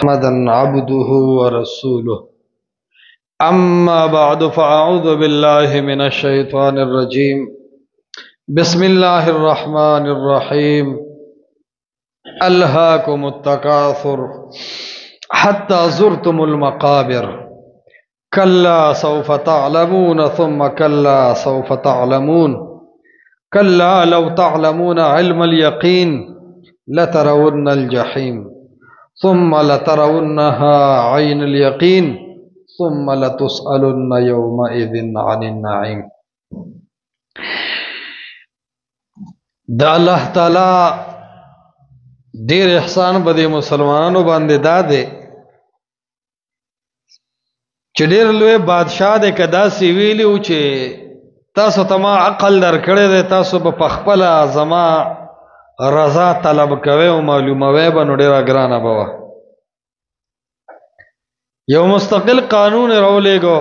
محمدا عبده ورسوله أما بعد فأعوذ بالله من الشيطان الرجيم بسم الله الرحمن الرحيم ألهاكم التكاثر حتى زرتم المقابر كلا سوف تعلمون ثم كلا سوف تعلمون كلا لو تعلمون علم اليقين لترون الجحيم ثم لترونها عين اليقين ثم لتسألن يومئذ عن النعيم. دا الله تعالی ډیر احسان بده مسلمانانو باندې داده چې ډیر لوی بادشاہ دې کدا سی ویلو چې تاسو ته عقل درکړی دی، تاسو په خپل زما رضا طلب کوي او معلوموي به نو ډیره ګرانه به یو مستقل قانون راولېګو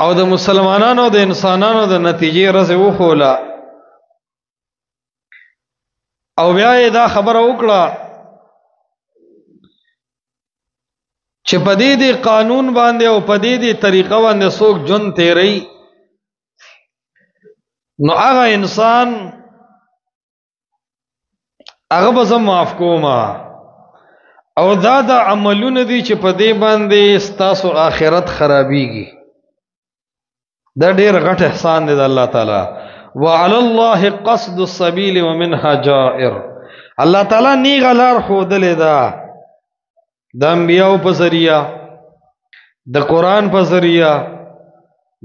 او د مسلمانانو د انسانانو د نتیجې رزه وخوله او بیا یې دا خبره وکړه چې په دې قانون باندې او په دې طریقه باندې څوک جون تیری نو هغه انسان هغه به زه معاف کومه او دا عملونه دي چې په دې باندې ستاسو آخرت خرابېږي. دا ډېر غټ احسان دی د الله تعالی. وعلى الله قصد السبيل ومنها جائر. الله تعالی نیغه لار ښودلې ده د انبیاء په ذریعہ، د قرآن په ذریعہ،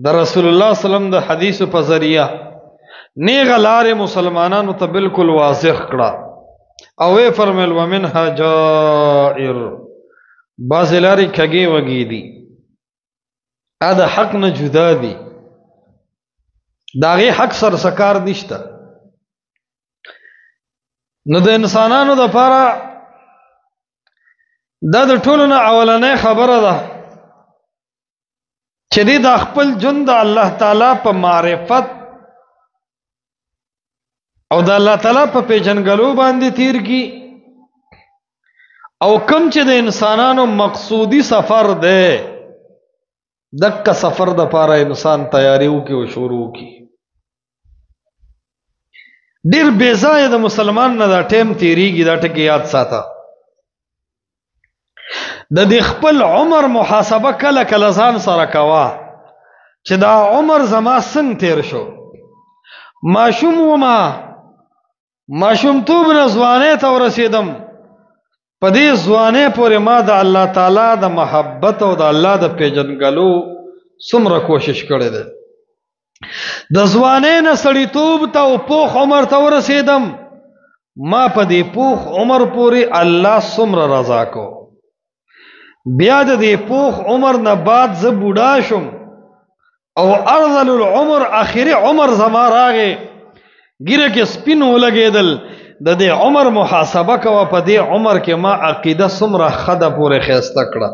د رسول الله صلی الله علیه وسلم د حدیث په ذریعہ نیغه لار مسلمانانو ته بالکل واضح کړه او وی فرمایل ومنها جائر، باز لارې کږې وږې دي، دا حق نه جدا دي، دا غي حق سر سکار نشته. نو د انسانانو د پاره دا د ټولو نه اولنۍ خبره ده چې دې د خپل ژوند د الله تعالی په معرفت او د الله تعالی په پیژنګلو باندې تیر کی او کم چې د انسانانو مقصودی سفر ده دک سفر د پاره انسان تیاری وکي او شروع وکي. ډیر بے ځای د مسلمان نه دا ټیم تیریږي، دا ټکی یاد ساته. د دې خپل عمر محاسبه کله کله ځان سره کوا چې دا عمر زما څنګه تیر شو. ماشوم وما ماشومتوب نه ځوانۍ ته ورسېدم، په دې ځوانۍ پورې ما د الله تعالی د محبت او د الله د پیژنګلو څومره کوشش کړی دی. د ځوانۍ نه سړیتوب ته او پوخ عمر ته ورسېدم، ما په دې پوخ عمر پورې الله څومره رضا کو. بیا د دې پوخ عمر نه بعد زه بوډا شم او ارذل العمر آخري عمر زما راغی، ګیره کې سپین ولګېدل. د دې عمر محاسبه کوه، په دې عمر کې ما عقیده څومره خده پورې ښایسته کړه،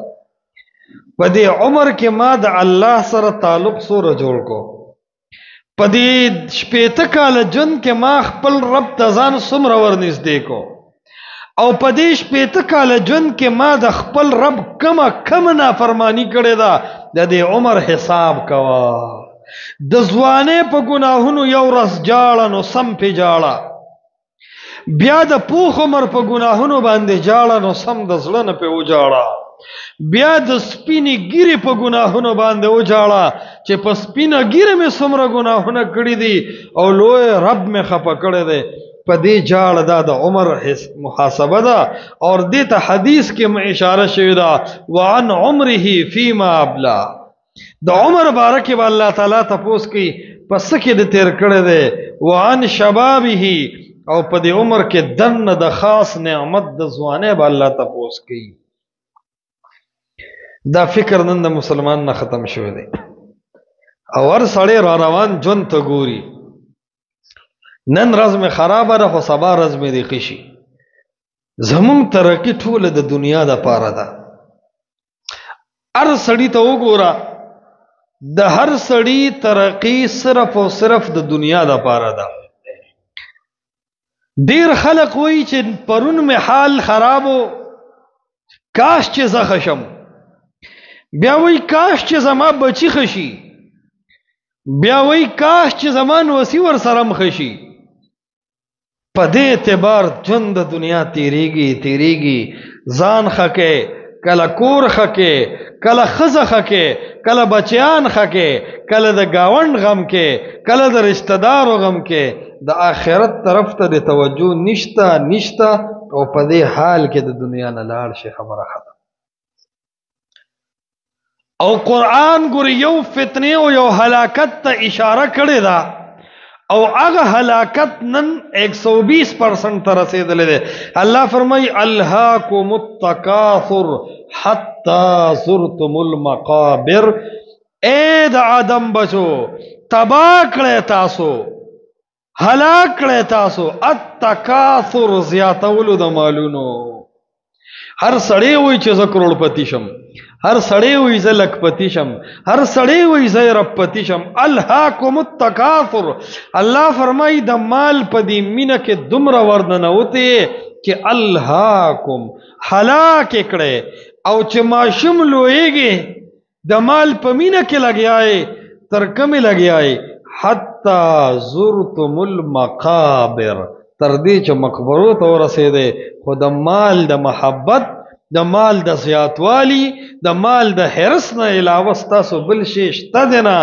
په دې عمر کې ما د الله سره تعلق څومره جوړ کو، په دې 80 کاله ژوند کې ما خپل رب ته ځان څومره ورنږدې کو، او په دې 80 کاله ژوند کې ما د خپل رب کم نافرمانی کړې ده. د دې عمر حساب کوه. د ځوانۍ په ګناهونو یو ورځ جاړه نو سم پې جاړه، بیا د پوخ عمر په ګناهونو باندې جاړه نو سم د زړه نه پې وجاړه، بیا د سپینې ګیرې په ګناهونو باندې وجاړه چې په سپینه ګیره مې څومره ګناهونه کړي دي او لوی رب مې خفه کړی دی. په دې جاړه دا د عمر محاسبه ده. اور دې ته حدیث کې اشاره شوې ده وعن عمره فيما ابلا. د عمر بارکه به الله تعالی تپوس کوي پس کې د تیر کړی دی. وعن شبابه، او په دې عمر کې دنه د خاص نعمت د ځوانۍ به الله تپوس کوي. دا فکر نن د مسلمان نه ختم شوی دی او هر سړی را روان ژوند ته ګوري. نن ورځ مې خرابه ده خو سبا ورځ مې دی ښه شي. زمونږ ترقي ټوله د دنیا د پاره ده. هر سړي ته وګوره، د هر سړي ترقی صرف او صرف د دنیا د پاره ده. ډیر خلق وایي چې پرون می حال خرابو، کاش چې زه خشم. بیا وایي کاش چې زما بچی خشي. بیا وایي کاش چې زما نوسی ور سره مخشي. په دې اعتبار ژوند د دنیا تیریږي. ځان خکې، کله کور خکې، کله ښځه خکې، کله بچیان خکې، کله د ګاونډ غم کې، کله د رشتہ دارو غم کې. د آخرت طرف ته د توجه نشته او په دې حال کې د دنیا نه لاړ شي خبره ختم. او قرآن ګوري یو فتنه او یو هلاکت ته اشاره کړې ده، او هغه هلاکت نن 120% ته رسیدلې ده. الله فرمایي الهاکم التکاثر حتی زرتم المقابر. اے د آدم بچو، تباہ کړی تاسو، هلاک کړی تاسو التکاثر، زیاتولو د مالونو. هر سړی وایي چې زه کروڑپتی شم، هر سړی وایي زه لکپتی شم، هر سړی وایي زه ربپتی شم. الهاکم التکاثر. الله فرمایي د مال په دې مینه کې دومره ورننوتې چې الهاکم هلاک کړی. او چې ماشوم لویږي د مال په مینه کې لګیاي، تر کمې لګیاي حتی زرتم المقابر، تر دې چې مقبرو ته ورسېدې. خو د مال د محبت، د مال د زیاتوالی، د مال د حرص نه علاوه ستاسو بل شی شته دی نه.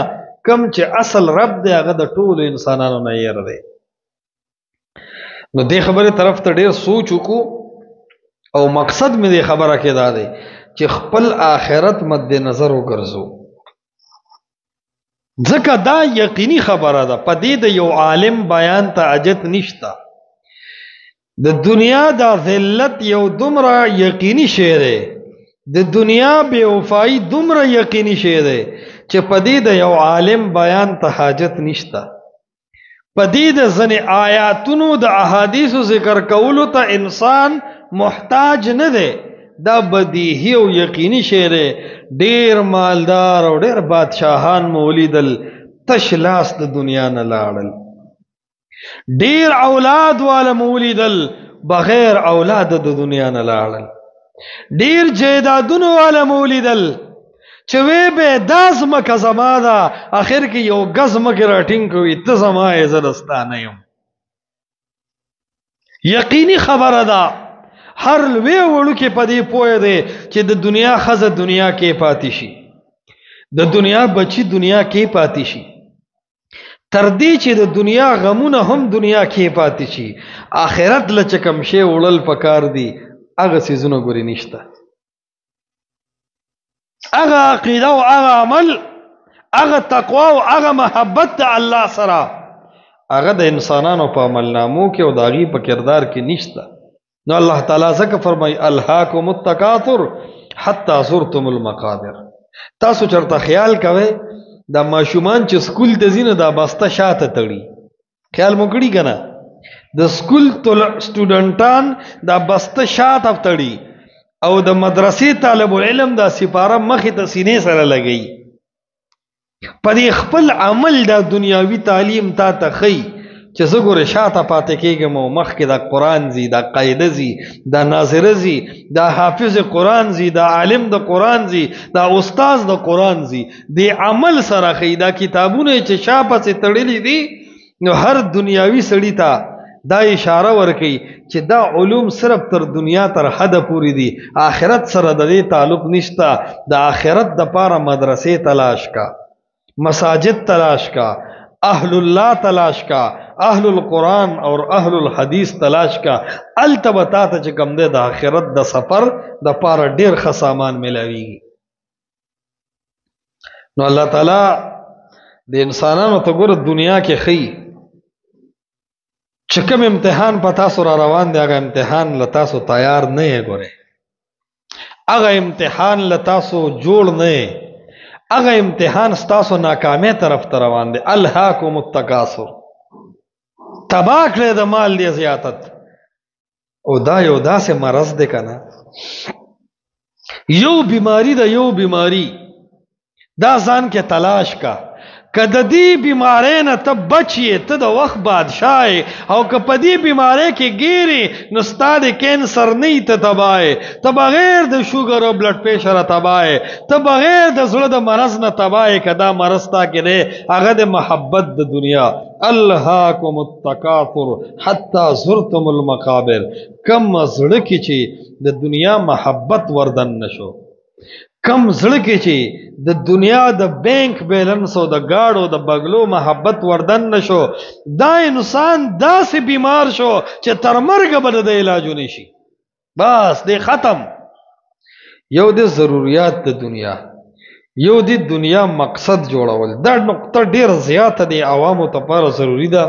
کم چې اصل رب دی هغه د ټولو انسانانو نه ير دی. نو دې خبرې طرف ته ډېر سوچ وکړو، او مقصد مې دې خبره کې دا دی چې خپل آخرت مد نظر وګرځو. ځکه دا یقیني خبره ده، په دې د یو عالم بیان ته حاجت نشته. د دنیا دا ذلت یو دومره یقیني شی دی، د دنیا بے وفائی دومره یقیني شی دی چې په دې د یو عالم بیان ته حاجت نشته. په دې د ځنې آیاتونو د احادیثو ذکر کولو ته انسان محتاج نه دی. دا بدیهی او یقیني شی دی. ډیر مالدار او ډیر بادشاهان مولیدل، تش لاس د دنیا نه لاړل. ډیر اولاد والا مولیدل، بغیر اولاد د دنیا نه لاړل. ډیر جیدادونو والا مولیدل چې وی به دا ځمکه زما ده، اخر کې یو ګز ځمکې راټینګ کوي، ته زما یې، زه دستا نه یم. یقیني خبره ده. هر لوی وړوکی په دې پوه دی چې د دنیا ښځه دنیا کې پاتې شي، د دنیا بچی دنیا کې پاتې شي، تر دې چې د دنیا غمونه هم دنیا کې پاتې شي. آخرت له چې کوم شی وړل پکار دي هغه څیزونه ګورې نشته. هغه عقیده او هغه عمل، هغه تقوا او هغه محبت د الله سره، هغه د انسانانو په عملنامو کې او د هغې په کردار کې نشته. نو الله تعالی ځکه فرمایي الهاکم التکاثر حتی زرتم المقابر. تاسو چرته خیال کوئ دا ماشومان چې سکول ته ځي نو دا بسته شاته تړي؟ خیال مو کړي که نه؟ د سکول سټوډنټان دا بسته شاته تړي، او د مدرسې طالب العلم دا سپاره مخې ته سینې سره لګوي. په دې خپل عمل دا دنیاوي تعلیم تا ته ښیي چې زه ګوره شاته پاتې کېږم، او مخکې دا قرآن ځي، دا قاعده ځي، دا ناظره ځي، دا حافظ قرآن ځي، دا عالم د قرآن ځي، دا استاذ د قرآن ځي. دې عمل سره ښیي. دا کتابونه چې شا پسې تړلي دي، نو هر دنیاوي سړي ته دا اشاره ورکوي چې دا علوم صرف تر دنیا تر حده پورې دي، آخرت سره د دې تعلق نشته. د آخرت دپاره مدرسې تلاش کا، مساجد تلاش کا، اهل الله تلاش کا، اهل القرآن اور اهل الحدیث تلاش کا. التبتا ته چې کوم دی د آخرت د سفر د پاره ډیر ښه سامان ملاویږي. نو الله تعالی د انسانانو ته ګوره دنیا کې ښیي چې کوم امتحان په تاسو را روان دی، هغه امتحان له تاسو تیار نه یې. ګوره هغه امتحان له تاسو جوړ نه یې، هغه امتحان ستاسو ناکامۍ طرف ته روان دی. الهاکم التکاثر، تباہ کړی د مال دی زیاتت. او دا یو داسې مرض دی که نه، یو بیماری ده، یو بیماری دا ځان کې تلاش کا. که د دې بیمارۍ نه ته بچ یې، ته د وخت بادشاه یې، او که په دې بیمارۍ کې ګیرې نو ستا د کینسر نه ته تباه یې، ته بغیر د شوګر او بلډ پریشره تباه یې، ته بغیر د زړه د مرض نه تباه یې. که دا مرض تا کې دی هغه د محبت د دنیا. الهاکم التکاثر حتی زرتم المقابر. کم زړه کې چې د دنیا محبت وردن نشو، کم زړه کې چې د دنیا د بینک بیلنس او د گاډو د بغلو محبت وردن نشو، دا انسان داسې بیمار شو چې تر مرګ به د علاج نشي. بس دی ختم. یو د ضرورت د دنیا، یو د دنیا مقصد جوړول. دا نقطه ډیر زیاته دی عوامو ته لپاره ضروری ده.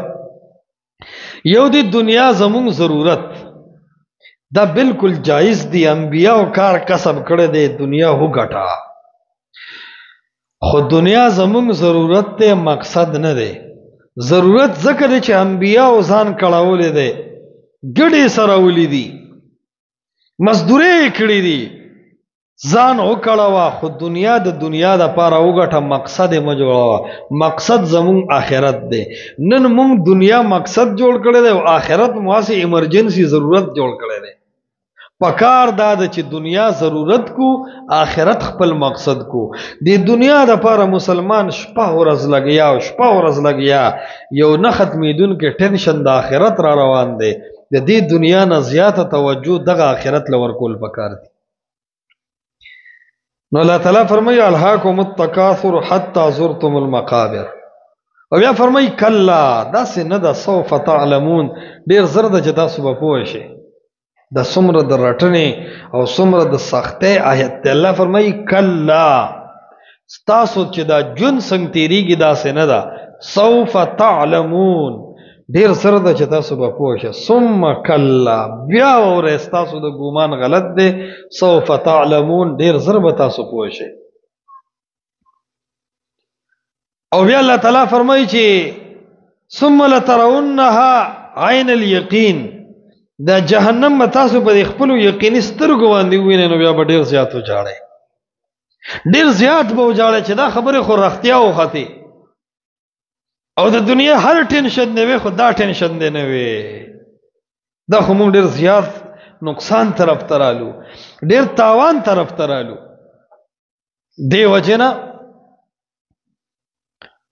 یو د دنیا زمون ضرورت دا بالکل جائز دی، انبیاء کار کسب کړی دی دنیا هو ګټا، خو دنیا زمون ضرورت ته مقصد نه دی. ضرورت ځکه دی چې انبیاء ځان کړهولې دی، ګډې سره ولې دي، مزدوري کړې دي، ځان وکړوا، خو دنیا د دنیا د پاره وګټه، مقصد یې مجوړوا. مقصد زمون آخرت دی. نن مونږ دنیا مقصد جوړ کړی دی او آخرت مواسي ایمرجنسی ضرورت جوړ کړی دی. پکار دا د چې دنیا ضرورت کو، آخرت خپل مقصد کو. د دنیا د پاره مسلمان شپه ورځ لګیا او شپه ورځ لګیا، یو نه ختمیدونکې ټینشن د آخرت را روان دی. د دې دنیا نه زیاته توجه دغه آخرت لور کول پکار دی. نو الله تعالی فرمایي الهاکم التکاثر حتی زرتم المقابر. او بیا فرمایي کلا، داسې نه ده، سوف تعلمون، ډیر زر ده چې تاسو به پوه شئ. د څومره د رټنې او څومره د سختۍ آیت دی. الله فرمایي کلا، ستاسو چې دا جون څنګه تیریږي داسې نه ده. سوف تعلمون، ډیر زر ده چې تاسو به پوه شئ. ثم کلا، بیا وره ستاسو د ګومان غلط دی. سوف تعلمون، ډیر زر به تاسو پوه شئ. او بیا الله تعالی فرمایي چې ثم لترونها عین الیقین، دا جهنم به تاسو په خپل یقیني سترګو باندې وینئ. نو بیا به ډیر زیات وجاړئ، ډیر زیات به وجاړئ چې دا خبره خو رښتیا وختي. او د دنیا هر ټینشن نه وي، خو دا ټینشن دی نه وي. دا خو موږ ډیر زیات نقصان طرف ته رالو، ډیر تاوان طرف ته رالو. دی وجه نه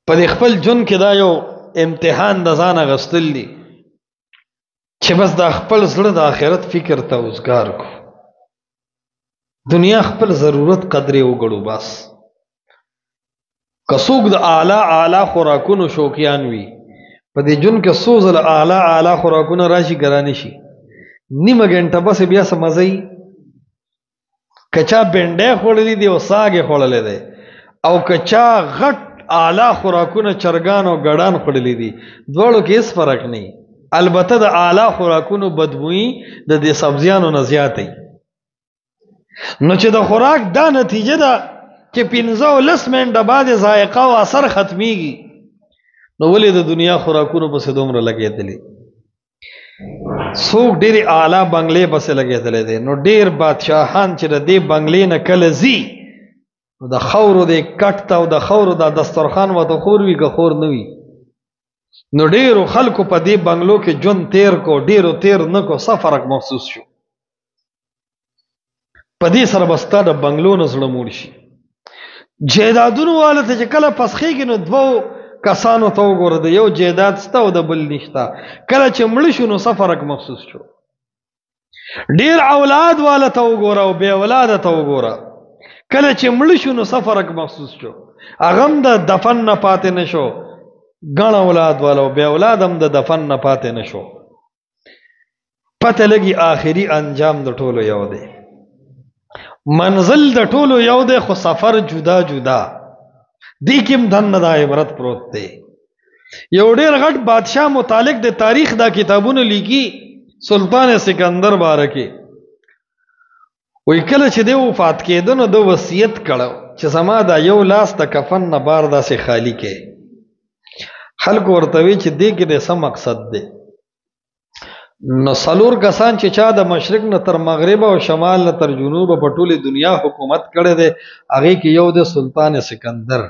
په خپل جون کې دا یو امتحان د ځان اغستل دي چې بس دا خپل زړه د آخرت فکر ته اوزګار کو. دنیا خپل ضرورت قدرې وګړو بس. که څوک د اعلی خوراکونو شوقیان وي، په دې جون کې څو ځله اعلی خوراکونه راشي ګرانې شي، نیمه ګنټه بس بیا څه مزه وي. که چا بنډۍ خوړلی دی او ساګ یې خوړلی دی، او که چا غټ اعلی خوراکونه چرګان او ګډان خوړلی دي، دواړو کې هېڅ فرق نه. البته د اعلی خوراکونو بدبویي د دې سبزیانو نه زیاته. نو چې د خوراک دا نتیجه ده چې 15 منټه بعد ذائقه او اثر ختمیږي، نو ولې د دنیا خوراکونو پسې دومره لګېدلې؟ څوک ډېرې اعلی بنګلې پسې لګېدلی دی. نو ډېر بادشاهان چې د دې بنګلې نه کله ځي، نو د خاورو د کټ ته او د خاورو د دسترخوان ورته خور وي که خور نه وي. نو ډېرو خلکو په دې بنګلو کې ژوند تیر کو، ډېرو تیر نه کو، څه فرق محسوس شو. په دې سره به ستا د بنګلو نه زړه موړ شي. جیدادونو والا ته چې کله پسخېږي نو دوو کسانو ته وګوره، د یو جیداد سته او د بل نشته. کله چې مړه شو نو څه فرق محسوس شو. ډېر اولاد والا ته وګوره او بې اولاده ته وګوره، کله چې مړه شو نو څه فرق محسوس شو. هغه هم د دفن نه پاتې نه شو، ګڼ اولاد والا او بې اولاد هم د دفن نه پاتې نه شو. پته لګي آخري انجام د ټولو یو دی، منزل د ټولو یو دی، خو سفر جدا جدا. دې کې هم دننه دا عبرت پروت دی. یو ډېر غټ بادشاہ متعلق د تاریخ دا کتابونه لیکي، سلطان سکندر باره کې وی کله چې دی وفات کېده نو د وصیت کړو چې زما دا یو لاس د کفن نه بار داسې خالی کې. خلکو ورته وی چې دې کې د څه مقصد دی؟ نو څلور کسان چې چا د مشرق نه تر مغرب او شمال نه تر جنوب په ټوله دنیا حکومت کړی دی، هغې کې یو د سلطان سکندر.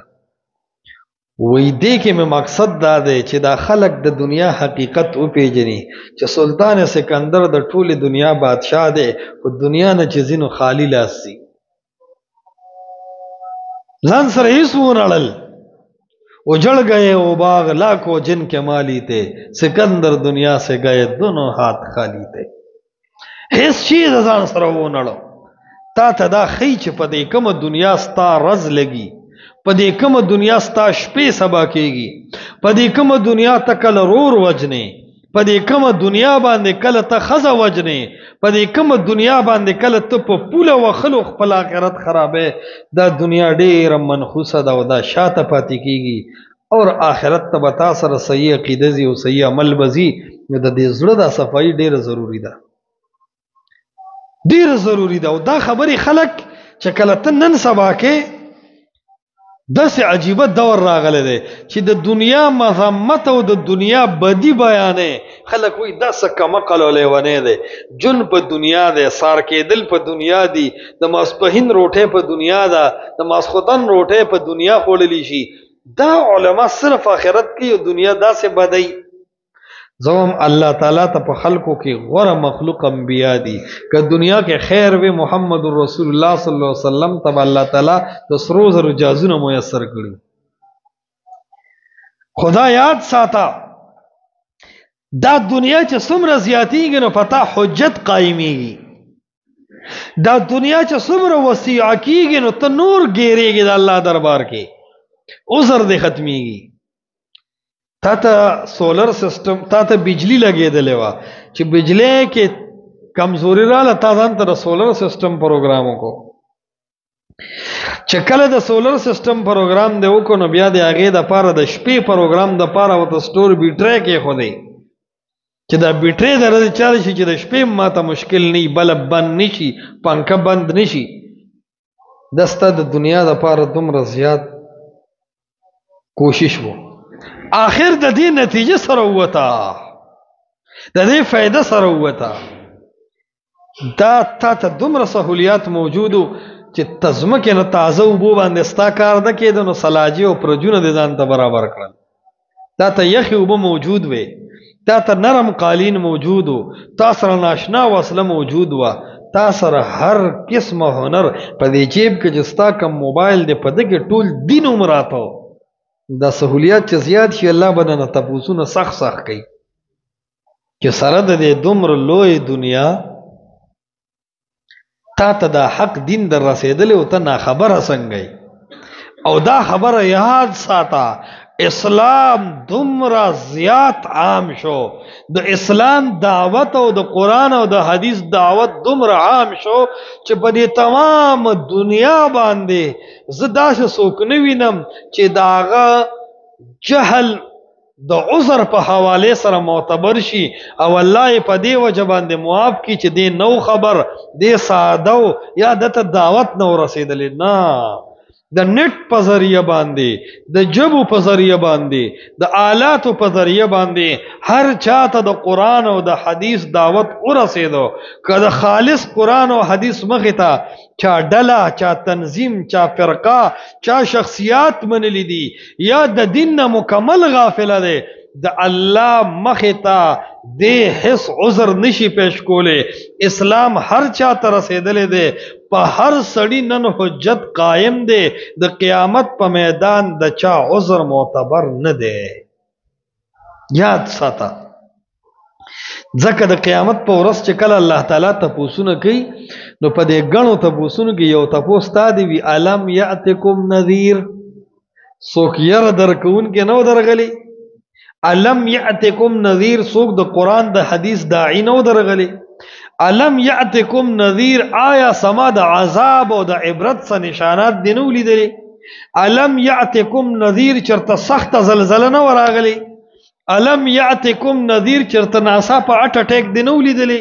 وی دې کې مې مقصد دا دی چې دا خلق د دنیا حقیقت وپیژني چې سلطان سکندر د ټولې دنیا بادشاہ دی خو دنیا نه چې ځینو خالی لاس دي ځان سره هیڅ ونړل اجڑ گئے وہ باغ لاکھوں جن کے مالی تھے سکندر دنیا سے گئے دونوں ہاتھ خالی تھے هیڅ چیز ځان سره ونړو تا ته دا خی چې په دې کومه دنیا ستا رز لګي په دې کومه دنیا ستا شپې سبا کېږي په دې کومه دنیا ته کله رور وجنې په دې کومه دنیا باندې کله ته ښځه وجنې په دې کومه دنیا باندې کله ته په پوله وخلو خپل آخرت خرابې دا دنیا ډېره منحوسه ده او دا شاته پاتې کېږي اور آخرت ته به تا سره صحیح عقیده ځي او صحیح عمل به ځي نو د دې زړه دا صفایي ډېره ضروري ده ډېره ضروري ده او دا خبرې خلک چې کله ته نن سبا کې داسې عجیبه دور راغلی دی چې د دنیا مذمت او د دنیا بدی بیانې خلک وایي دا څه کمقل او لیونی دی جون په دنیا دی سار کېدل په دنیا دي د ماسپښین روټۍ په دنیا ده د ماسخوتن روټۍ په دنیا خوړلی شي دا علما صرف آخرت کې او دنیا داسې بدی زوم الله تعالی ته په خلقو کې غوره مخلوق انبیا دي که دنیا کې خیر وي محمد رسول الله صلی الله علیه وسلم ته الله تعالی د سرو زرو جازونه میسر کړي خدا یاد ساته دا دنیا چې څومره زیاتیږي نو پتا حجت قائمیږي دا دنیا چې څومره وسیع کیږي نو ته نور ګیریږي د الله دربار کې عذر دې ختميږي تا ته سولر سسٹم تا ته بجلی لګېدلې وه چې بجلی کې کمزوري راله تا ځان ته د سولر سسٹم پروګرام وکړو چې کله د سولر سسٹم پروګرام دی وکړو نو بیا د هغې دپاره د شپې پروګرام دپاره ورته سټور بیټرۍ کېښودی چې دا بیټرۍ درته چاله شي چې د شپې ما ته مشکل نه وي بلب بند نه شي پنکه بند نه شي دا ستا د دنیا دپاره دومره زیات کوشش و آخر د دې نتیجه سره ووته د دې فایده سره ووته دا تا ته دومره سهولیات موجودو چې ته ځمکې نه تازه اوبو باندې ستا کار نه کېده نو سلاجې او پرجونه دې ځان ته برابر کړل تا ته یخې اوبه موجود وې تا ته نرم قالین موجود و تا سره ناشنا وسله موجود وه تا سره هر قسمه هنر په دې جیب کې چې ستا کم موبایل دی په ده کې ټول دین هم راته دا سهولیات چې زیات شي الله به نه تپوسونه سخت سخت کوي چې سره د دې دومره لوی دنیا تا ته دا حق دین در رسېدلی او ته ناخبره څنګه او دا خبره یاد ساته اسلام دومره زیات عام شو د اسلام دعوت او د قرآن او د حدیث دعوت دومره عام شو چې په دې تمام دنیا باندې زه داسې څوک نه وینم چې د هغه جهل د عذر په حواله سره معتبر شي او الله په دې وجه باندې معاف کی چې دې نو خبر دې ساده یا دته دعوت نو رسیدلې نه د نت په ذریعہ باندې د جبو په ذریعہ باندې د آلاتو په ذریعہ باندې هر چاته د قرآن او د حدیث دعوت ورسېدو که د خالص قرآن او حدیث مخې ته چا ډله چا تنظیم چا فرقه چا شخصیات منلی دي یا د دین نه مکمل غافله دی د الله مخې ته دې هیڅ عذر نشي پیش کولی اسلام هر چا ته رسېدلی دی په هر سړی نن حجت قائم دی د قیامت په میدان د چا عذر معتبر نه دی یاد ساته ځکه د قیامت په ورځ چې کله الله تعالی تپوسونه کوي نو په دې ګڼو تپوسونو کې یو تپوس تا دی وي الم یأتکم نذیر څوک یره درکوونکی نو درغلی الم یأتکم نذیر څوک د قرآن د حدیث داعی نو درغلی الم یأتکم نذیر آیا سما د عذاب او د عبرت څخه نشانات دی نو لیدلی الم یأتکم نذیر چرته سخت زلزله نه وراغلی الم یأتکم نذیر چرته ناسا په اټ اٹیک دی نو لیدلی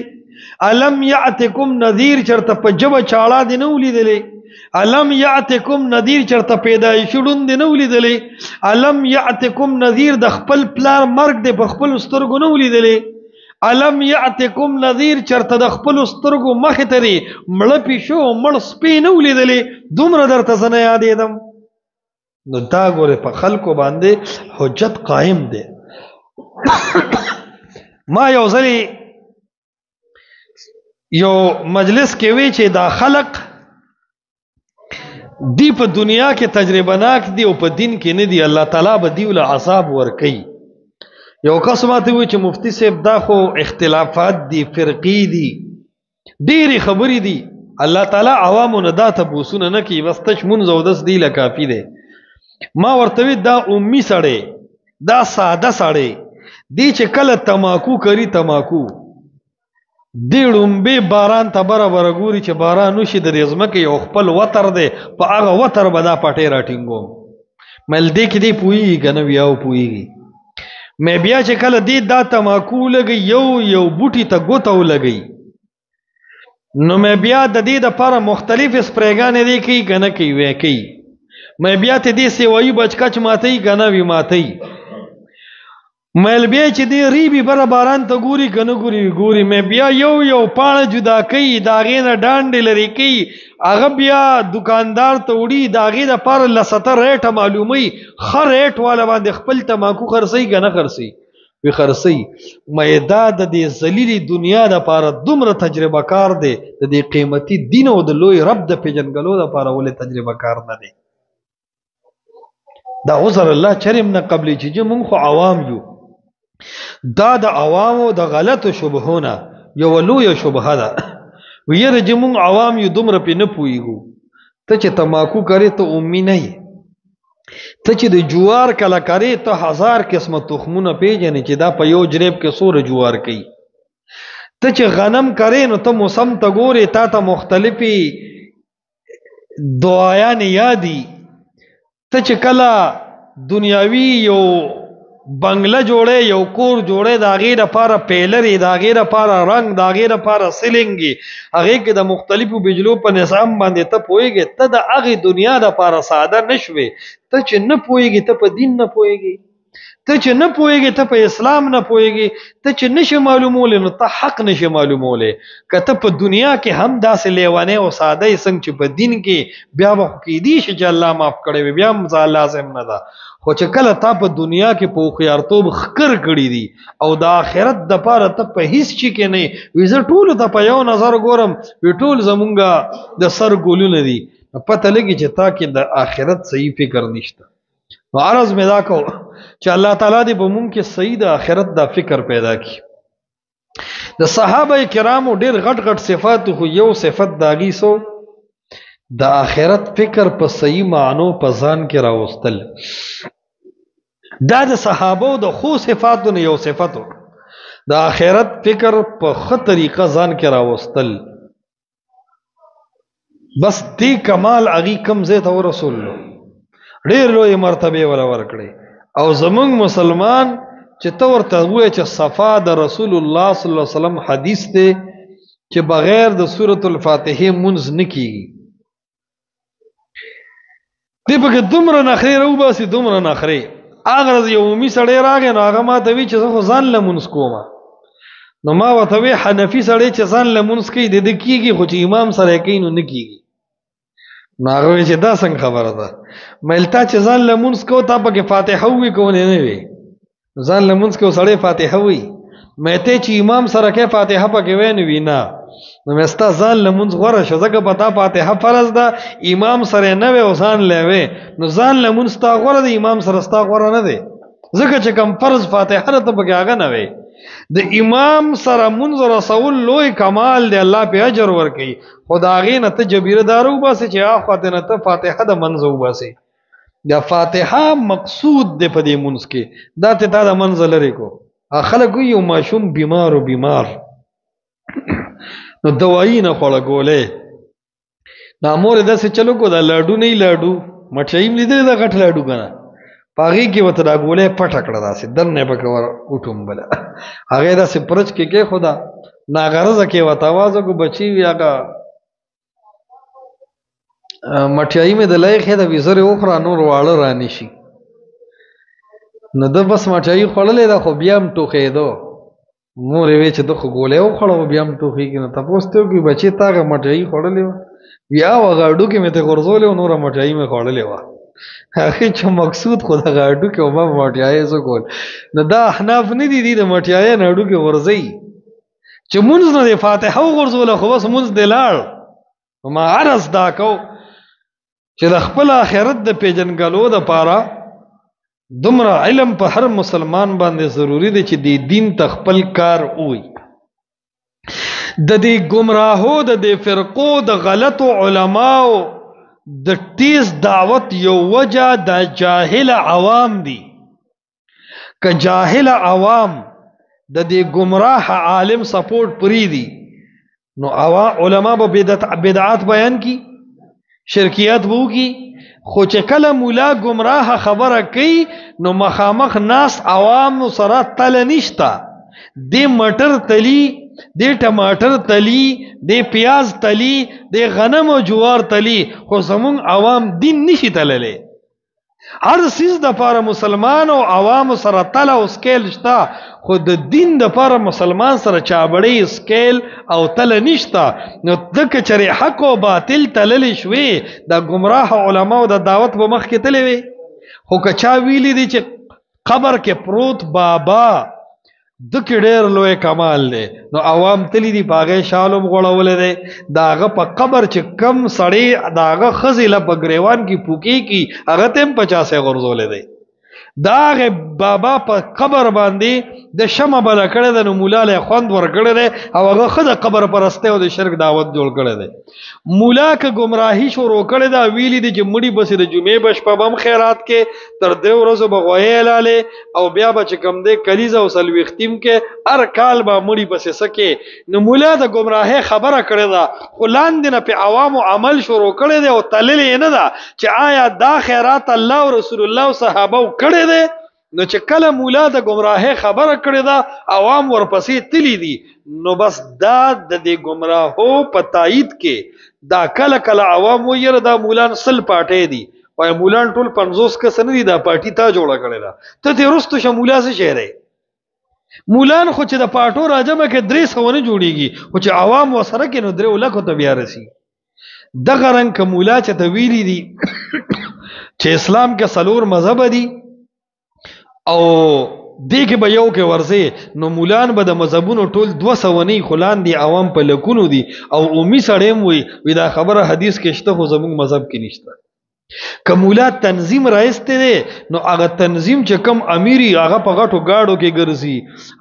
الم یأتکم نذیر چرته په جبه چاړه دی نو لیدلی الم یأتکم نذیر چرته پیدایشي ړوند دی نو لیدلی الم یأتکم نذیر د خپل پلار مرګ دی په خپل سترګو نو لیدلی الم یأتکم نذیر چرته د خپل سترګو مخې ته مړه پیشو مړ سپی نو لیدلی دومره درته زه نه یادېدم نو دا ګوره په خلکو باندې حجت قائم دی. ما یو ځلی یو مجلس کې وی چې دا خلق دی په دنیا کې تجربه ناک دی او په دین کې نه دی، الله تعالی به دیول عذاب ورکي. یو کس ماته وی چې مفتی صاحب دا خو اختلافات دي، فرقی دي، ډېری خبرې دي، الله تعالی عوامو نه دا تبوسونه نه کوي، بس تش منځ او دس دی لکافي دی. ما ورته دا امی سړی، دا ساده سړی دی چې کله تماکو کری، تماکو دی ړومبې باران ته برابر ګوري چې باران وشي د دې ځمکې یو خپل وتر دی، په هغه وتر به دا پټې راټینګوم. مل دې کې دی پوهېږي که نه بیا وپوهېږي. مې بیا چې کله دی دا تماکو لګي یو یو بوټي ته ګوته ولګي، نو مې بیا د دې دپاره مختلف سپریګانې دی کوي که نه کوي؟ وی کوي. مې بیا ته دې سیوایي بچکچ ماتوي که نه وي ماتوي. مېل بیا چې دی ریبي بره باران ته ګوري که نه ګوري؟ ګوري. مې بیا یو یو پاڼه جدا کوي، د هغې نه ډانډې لرې کوي، هغه بیا دکاندار ته وړي، د هغې دپاره لسته ریټه معلوموي، ښه ریټ والا باندې خپل تماکو خرڅوي که نه خرڅوي؟ وي خرڅوي. مې دا د دې ذلیلې دنیا دپاره دومره تجربه کار دی، د دې قیمتي دین او د لوی رب د پېژنګلو دپاره ولې تجربه کار نه دی؟ دا عذر الله چرم نه قبلې چې مونږ خو عوام یو. دا د عوامو د غلطو شبهونه یو لویه شبهه ده. ویره چې مونږ عوام یو دومره پې نه پوهېږو. ته چې تماکو کرې ته امي نه یې، ته چې د جوار کله کرې ته 1000 قسمه تخمونه پېژنې چې دا په یو جریب کې څوره جوار کوي. ته چې غنم کرې نو ته موسم ته ګورې، تا ته مختلفې دعایانې یادي. ته چې کله دنیاوي یو بنگله جوړه، یو کور جوړه، د هغې دپاره پیلرې، د هغې دپاره رنګ، د هغې دپاره سیلنګې، هغې کې د مختلفو بجلو په نظام باندې ته پوهېږې. ته د هغې دنیا دپاره ساده نه شوې. ته چې نه پوهېږې ته په دین نه پوهېږې، ته چې نه پوهېږې ته په اسلام نه پوهېږې، ته چې نشې معلومولی نو ته حق نشې معلومولی. که ته په دنیا کې هم داسې لیونی او ساده یې څنګه چې په دین کې، بیا به خو کیدی شي چې الله معاف کړی وي، بیا هم لازم نه ده. خو چې کله تا په دنیا کې په هوښیارتوب ښکر کړي دي او د آخرت دپاره ته په هیڅ شي کې نه وي، زه ټولو ته په یو نظر ګورم، وي ټول زمونږ د سر ګلونه دي، پته لګي چې تا کې د آخرت صحیح فکر نشته. نو عرض مې دا کو چې الله تعالی دې په مونږ کې صحیح د آخرت دا فکر پیدا کړي. د صحابه کرامو ډېر غټ غټ صفات، خو یو صفت د هغې سو د آخرت فکر په صحیح معنو په ځان کې راوستل. دا د صحابو د خو صفاتو نه یو صفتو، د آخرت فکر په ښه طریقه ځان کې راوستل. بس دې کمال هغې کم ځای ته ورسولو، ډېر لوی مرتبې ولا ورکړې. او زمونږ مسلمان چې ته ورته ووایې چې صفا د رسول الله صلی الله علیه وسلم حدیث دی چې بغیر د سورة الفاتحې مونځ نه کېږي، دی پکې دومره نخرې راوباسي، دومره نخرې. هغه ورځ یو عمومي سړی راغی، نو هغه ما ته وی چې زه خو ځان له مونځ کومه. نو ما ورته وی حنفي سړی چې ځان له مونځ کوي د ده کېږي، خو چې امام سره یې کوي نو نه کېږي. نو هغه وی چې دا څنګه خبره ده؟ مېل تا چې ځان له مونځ کو تا پکې فاتحه ووي که ونې نه وي؟ ځان له مونځ کو سړی فاتحه وي، مې ته چې امام سره کې فاتحه پکې وی نه وي نه، نو مې ستا ځان له مونځ غوره شو، ځکه په تا فاتحه فرض ده، امام سره نه وی او ځان له وی، نو ځان له مونځ ستا غوره دی، امام سره ستا غوره نه دی، ځکه چې کوم فرض فاتحه ده ته پکې هغه نه وی. د امام سره مونځ رسول لوی کمال دی، الله په اجر ورکوي. خو د هغې نه ته جبیره دار وباسې چې هاخوا نه ته فاتحه د منځه وباسې. دا فاتحه مقصود دی په دې مونځ کې، دا ته تا د منځه لرې کو. خلک وایي یو ماشوم بیمار و بیمار نو دوایي نه خوړه ګولې، نو مور یې داسې چلو کو دا لاډو نه لاډو مټیایم لیدلی دا غټ لاډو که نه، په هغې کې ورته دا ګولې پټه کړه، داسې دننه یې پکې ور وټومبله، هغې داسې پرچ کې کېښوده، ناغرضه کې ورته اواز وکړو بچي وي هغه مټیایي مې د لای ښې ده ویزرې وخوره نور واړه رانه شي. نو ده بس مټیایي خوړلې ده خو بیا هم ټوخېدو. مور یې وی چې ده خو ګولۍ وخوړه خو بیا هم ټوخېږي. نو تپوس ته وکړي بچې تا هغه مټیایي خوړلې وه؟ وي هغه هډوکې مې ترې غورځولې وه، نوره مټیایي مې خوړلې وه. هغه چې مقصود خو د غاډو کې وبا مټیای زو کول نو دا احناف نه دي د مټیای نه اډو کې ورځي چې مونږ نه د فاتحه ورزول خو بس مونږ د لاړ ما عرض دا کو چې د خپل آخرت د پیژنګلو د پاره دومره علم په هر مسلمان باندې ضروری دی چې د دین تخپل کار وي د دې گمراهو د دې فرقو د غلطو علماو د تیز دعوت یو وجه د جاهل عوام دي که جاهل عوام د دې گمراه عالم سپورټ پری دي نو علما به بدعات بیان کی شرکیات وو کی خو چې کله مولا گمراه خبره کوي نو مخامخ ناس عوام سره تل نشتا دی مټر تلی دی ټماټر تلی دی پیاز تلی دی غنم او جوار تلی خو زمون عوام دین نشي تللی هر سیز د پاره مسلمان او عوام سره تل او سکیل شتا خو د دین د پاره مسلمان سره چابړی سکیل او تل نشتا نو دک چری حق او باطل تللی شوي د گمراه علماء د دعوت په مخ کې تللی وي خو کچا ویلی دی چې قبر کې پروت بابا دکې ډېر لوی کمال دی نو عوام تلی دی پاغه شالوم غړولې دی داغه په قبر چې کم سړی داغه خزله په گریوان کې پوکی کی هغه تم 50 غرزولې دی داغه بابا په قبر باندې د شمع بل کړه د مولا له خوند ور کړه دی او هغه خزه قبر پرسته او د شرک دعوت جوړ کړه دی مولا ک گمراهی شروع کړه دا ویلی دی چې مړی بس د جمعې بش په بم خیرات کې تر دې ورځې بغوی لاله او بیا بچ کم دی کلیزه او سلوختیم کې هر کال با مړی بس سکه نو مولا د گمراهی خبره کړه دا خلاند نه په عوام عمل شروع کړه دی او تللی نه دا چې آیا دا خیرات الله او رسول الله صحابه کړه دی نو چې کله مولا د گمراهی خبره کړی دا عوام ورپسې تلی دي نو بس دا د دې گمراهو په تایید کې دا کله کله عوام ویره دا مولان سل پاټې دي وای مولان ټول 50 کس نه دي دا پارټي تا جوړه کړی دا ته دې رستو شمولا څه شهره مولان خو چې د پاټو راجمه کې 300 نه جوړیږي خو چې عوام وسره کې نو 3 لک ته بیا رسی دغه رنگ کومولا چې تویلی دي چې اسلام کې سلور مذهب دي او دې کې به یو کې ورځي نو مولان به د مذهبونو ټول 200 نه خلان دي عوام په لکونو دي او اومي سړیم وي دا خبره حدیث کې شته خو زموږ مذهب کې نشته کومولا تنظیم راځته دي نو هغه تنظیم چې کم امیری هغه په غټو گاډو کې ګرځي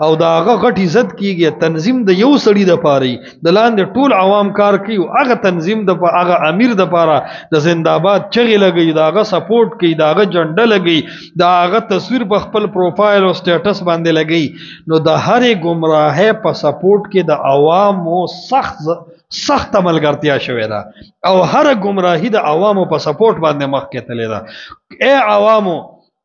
او دا هغه غټ عزت کیږي تنظیم د یو سړی د پاره د لاندې ټول عوام کار کوي هغه تنظیم د هغه امیر د پاره د زنده‌باد چغې لګي دا هغه سپورټ کوي دا هغه جنډه لګي دا هغه تصویر په خپل پروفایل او سټیټس باندې لګي نو د هرې گمراهه په سپورټ کې د عوامو سخت ملګرتیا شوې ده او هر گمراهی د عوامو په سپورټ باندې مخ کې تللی ده اے عوامو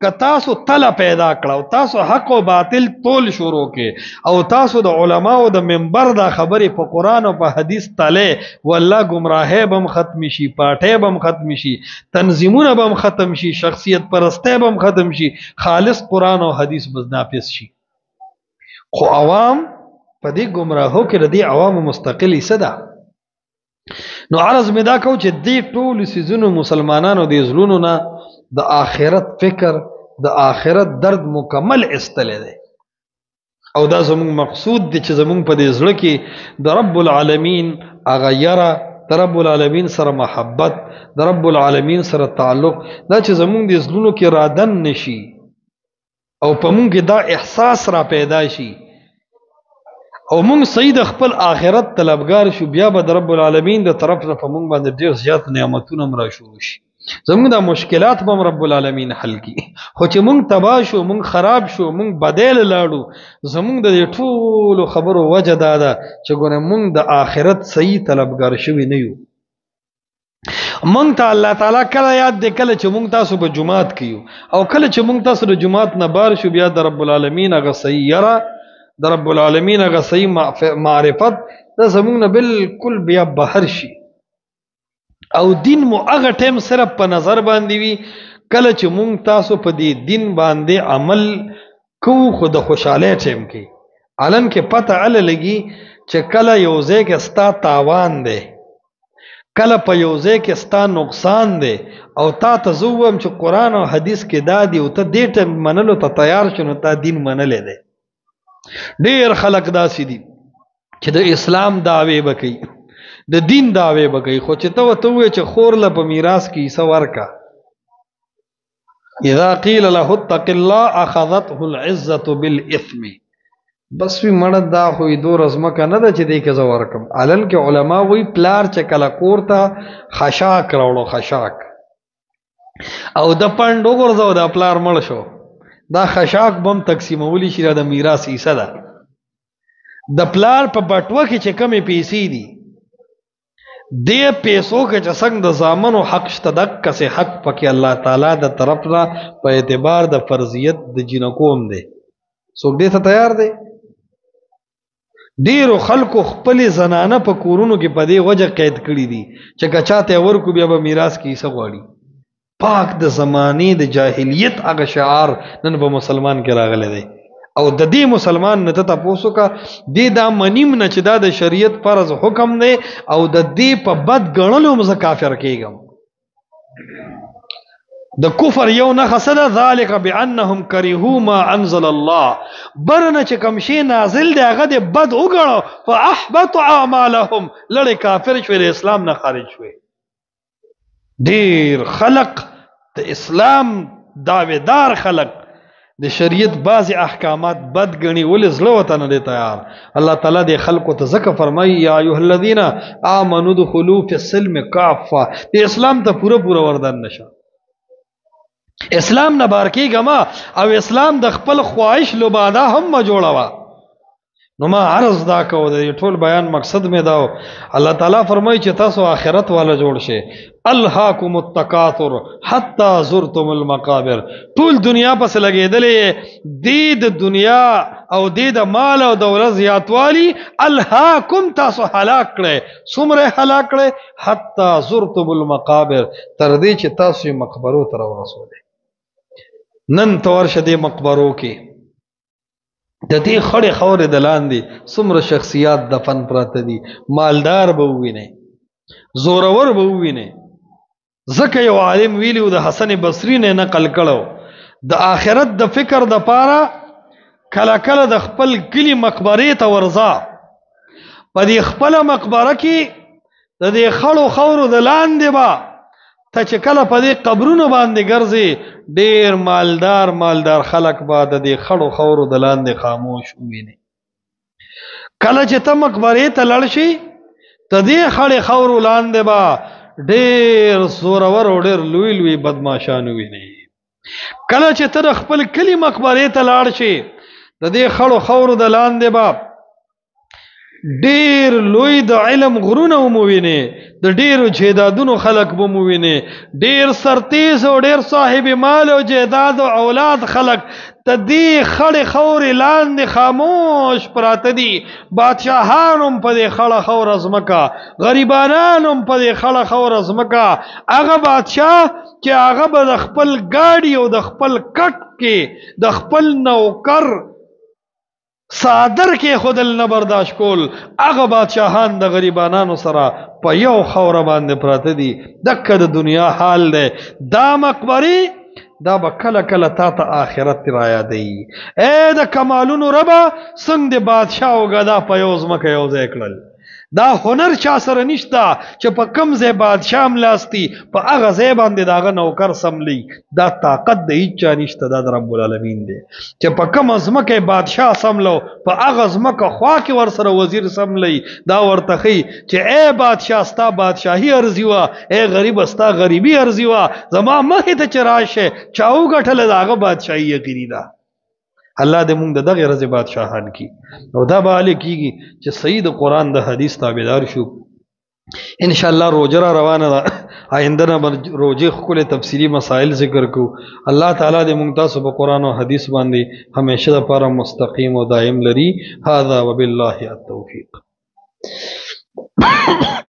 که تاسو تله پیدا کړو تاسو حق او باطل تول شروع کې او تاسو د علماو د منبر دا خبرې په قران او په حدیث تله والله گمراهی بم ختم شي پاټه بم ختم شي تنظیمونه بم ختم شي شخصیت پرسته بم ختم شي خالص قران او حدیث بس نافذ شي خو عوام په دې گمراهو کې ردی عوام مستقلی صدا نو عرض می دا کو چې دې ټول سيزونو مسلمانانو د زلونو نه د آخرت فکر د آخرت درد مکمل استلې ده او دا زموږ مقصود دي چې زموږ په دې زړه کې د رب العالمین اغیره د رب العالمین سره محبت د رب العالمین سره تعلق دا چې زموږ د زلونو کې رادن نشي او په موږ کې دا احساس را پیدا شي او مونږ سید خپل آخرت طلبگار شو بیا به رب العالمین د طرف نه په مونږ باندې ډیر زیات نعمتونه مرا شروع شي زموږ د مشکلات به رب العالمین حل کی خو چې مونږ تبا شو مونږ خراب شو مونږ بدل لاړو زموږ د ټولو خبرو وجه دا ده چې ګونه مونږ د آخرت صحیح طلبگار شوی نه یو مونږ ته الله تعالی کله یاد دې کله چې مونږ تاسو په جمعات کیو او کله چې مونږ تاسو د جمعات نه بار شو بیا د رب العالمین هغه صحیح یرا د رب العالمین هغه صحیح معرفت دا زمونږ نه بالکل بیا بهر شي او دین مو هغه ټیم صرف په نظر باندې وي کله چې مونږ تاسو په دې دین باندې عمل کو خود خوشاله ټیم کې علن کې پته ال لګي چې کله یو ځای کې ستا تاوان دی کله په یو ځای کې ستا نقصان دی او تا ته زه ووایم چې قرآن او حدیث کې دا دی او ته دې ټیم منلو ته تیار شو نو تا دین منلی دی. ډېر خلک داسې دي چې د اسلام دعوې به کوي، د دین دعوې به کوي، خو چې ته ورته ووایې چې خور له په میراث کې حصه ورکه، اذا قیل له اتق الله اخذته العزة بالاثم، بس وی مړه دا خو یې دور ځمکه نه ده چې دې کې زه ورکم. علل کې علما وایي پلار چې کله کور ته خشاک راوړو، خشاک او د پنډ وګرځو دا پلار مړ شو، دا خشاک بم تقسیمولی شي د میراث حصه ده. د پلار په بټوه کې چې کمې پیسې دي دې پیسو کې چې څنګه د زامنو حق شته دقسې حق پکې الله تعالی د طرف نه په اعتبار د فرضیت د جنکوم دی. څوک دې ته تیار دی؟ ډیرو خلکو خپل زنانه په کورونو کې په دې وجه قید کړي دي چې که چاته ورکو بیا به میراث کې حصه غواړي. پاک د زمانې د جاهلیت هغه شعار نن به مسلمان کې راغلی دی او د دې مسلمان نه ته تاسو کا دې دا منیم نه چې دا د شریعت فرض حکم دی او د دې په بد ګڼلو مزه کافر کېږم. د کفر یو نه خسده ذالک بانهم کرهوا ما انزل الله، برنه چې کوم شی نازل دی هغه د بد وګڼو فاحبط اعمالهم، لړ کافر شوی د اسلام نه خارج شوی. ډیر خلق د اسلام دعویدار خلق د شریعت بعض احکامات بد غني ول زړه وته نه دی تیار. الله تعالی د خلقو ته ذکر فرمایي یا ایها الذین آمنوا ادخلوا فی السلم کافه، د اسلام ته پوره پوره وردان نشه، اسلام نه بار کېږه او اسلام د خپل خواهش لباده هم ما جوړوا. نو ما عرض دا کو د ټول بیان مقصد می داو الله تعالی فرمایي چې تاسو آخرت والا جوړ شئ. الهاکم التکاثر حتی زرتم المقابر، ټول دنیا پس لګېدلې د دنیا او د مال او دولت زیاتوالی الهاکم تاسو هلاک کړئ. څومره هلاک کړئ؟ حتی زرتم المقابر، تر دې چې تاسو مقبرو ته ورسولې. نن تور شدې مقبرو کې د دې خړې خورې د لاندې څومره شخصیات دفن پراته دي، مالدار به ووینئ، زورور به ووینئ. ځکه یو عالم ویلي د حسن بصري نه نقل کړو د آخرت د فکر د پاره کله کله د خپل کلی مقبرې ته ورځه، په دې خپله مقبره کې د دې خړو خورو د لاندې به ته چې کله په دې قبرونو باندې ګرځې ډیر مالدار خلق به د دې خړو خورو د لاندې خاموش وویني. کله چې ته مقبرې ته لاړ شي د دې خړې خورو لاندې به ډیر زورور او ډیر لوی لوی بدماشان وویني. کله چې ته خپل کلی مقبرې ته لاړ شي د دې خړو خورو د لاندې به ډیر لوی د علم غرونه وموینه، د ډیرو جیدادونو خلق وموینه، ډیر سرتیز او ډیر صاحب مال او جیداد او اولاد خلق ته دې خړې خورې لاندې خاموش پراته دي. بادشاهان هم په دې خړه خوره ځمکه، غریبانان هم په دې خړه خوره ځمکه. هغه بادشاه چې هغه به د خپل ګاډي او د خپل کټ کې د خپل نوکر صادر کې خودل نه برداشت کول، هغه بادشاهان د غریبانانو سره په یو خوره باندې پراته دي. دکه د دنیا حال دی. دا مقبري دا به کله کله تا ته آخرت را یادوي. ای د کمالونو ربه څنګه د بادشاه او ګدا په یو ځمکه یو ځای کړل. دا هنر چا سره نشته چې په کم ځای بادشاه ملاستی په هغه ځای باندې د هغه نوکر سملی. دا طاقت د هیچ چا نشته، دا د رب العالمین دی چې په کم ځمکه بادشاه سملو په هغه ځمکه خوا کې ورسره وزیر سملی. دا ورته ښیي چې ای بادشاه ستا بادشاهي ارزي وه، ای غریب ستا غریبي ارزي وه، زما مخې ته چې راشه چا وګټله د هغه بادشاهي یقیني ده. الله دې موږ د دغه ورځې بادشاهان کی او دا به هلې کېږي چې صحیح د قرآن د حدیث تابعدار شو. انشاءالله روجه را روانه ده، آینده نه به روجې ښکلې تفصیلي مسائل ذکر کو. الله تعالی دې موږ تاسو په قرآن او حدیث باندې همیشه دپاره مستقیم او دائم لري. هذا وبالله التوفیق.